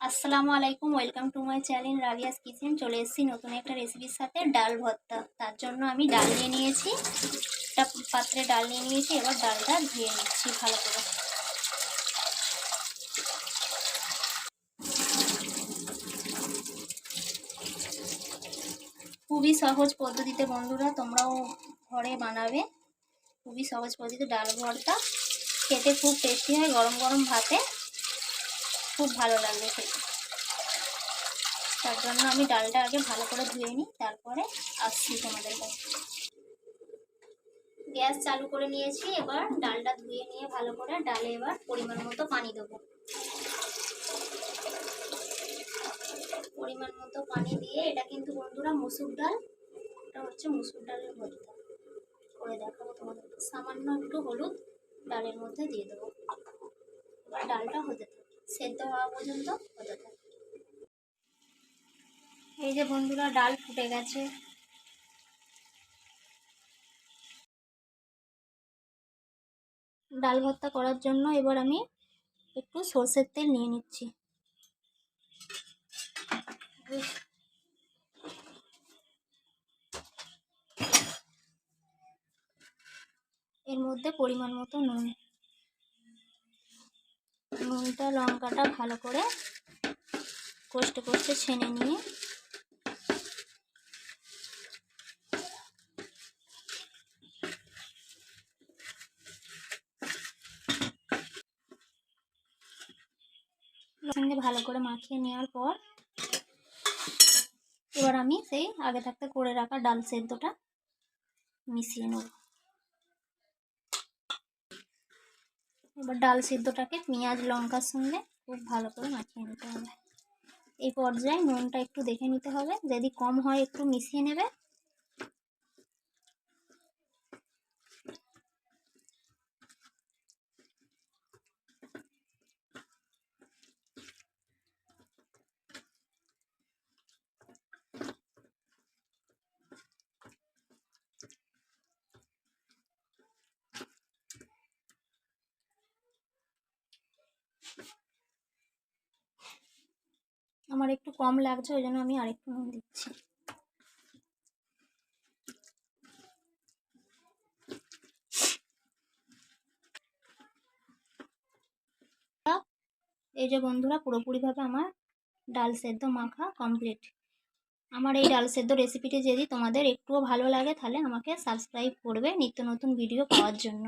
আসসালামু আলাইকুম, welcome to my channel Rabia's kitchen. চলে এসেছি নতুন একটা রেসিপির সাথে, ডাল ভর্তা। তার জন্য আমি ডাল নিয়ে নিয়েছি, একটা পাত্রে ডাল নিয়ে নিয়েছি। এবার ডালটা ধুয়ে নিচ্ছি ভালো করে। খুবই সহজ পদ্ধতিতে বন্ধুরা, তোমরাও ঘরে বানাবে। খুবই সহজ পদ্ধতিতে ডাল ভর্তা, খেতে খুব টেস্টি হয়। গরম গরম ভাতে খুব ভালো লাগবে খেতে। তার জন্য আমি ডালটা আগে ভালো করে ধুয়ে নিই, তারপরে আসছি তোমাদের কাছে। গ্যাস চালু করে নিয়েছি। এবার ডালটা ধুয়ে নিয়ে ভালো করে ডালে এবার পরিমাণ মতো পানি দেবো। পরিমাণ মতো পানি দিয়ে, এটা কিন্তু বন্ধুরা মসুর ডাল, এটা হচ্ছে মসুর ডালের ভর্তা করে দেখাবো তোমাদের। সামান্য একটু হলুদ ডালের মধ্যে দিয়ে দেবো। এবার ডালটা হতে থাকে, সেদ্ধ হওয়া পর্যন্ত হতে থাকে। এই যে বন্ধুরা, ডাল ফুটে গেছে। ডাল ভর্তা করার জন্য এবার আমি একটু সরষের তেল নিয়ে নিচ্ছি। এর মধ্যে পরিমাণ মতো নুনটা লঙ্কাটা ভালো করে কষতে কষতে ছেনে নিয়ে সঙ্গে ভালো করে মাখিয়ে নেওয়ার পর এবার আমি সেই আগে থাকতে করে রাখা ডাল সেদ্ধটা মিশিয়ে নেব। এবার ডাল সিদ্ধটাকে পেঁয়াজ লঙ্কার সঙ্গে খুব ভালো করে মাখিয়ে নিতে হবে। এই পর্যায়ে নুনটা একটু দেখে নিতে হবে, যদি কম হয় একটু মিশিয়ে নেবে। আমার একটু কম লাগছে, ওই জন্য আমি আরেকটু নুন দিচ্ছি। এই যে বন্ধুরা, পুরোপুরিভাবে আমার ডাল সেদ্ধ মাখা কমপ্লিট। আমার এই ডাল সেদ্ধ রেসিপিটি যদি তোমাদের একটুও ভালো লাগে, তাহলে আমাকে সাবস্ক্রাইব করবে নিত্য নতুন ভিডিও পাওয়ার জন্য।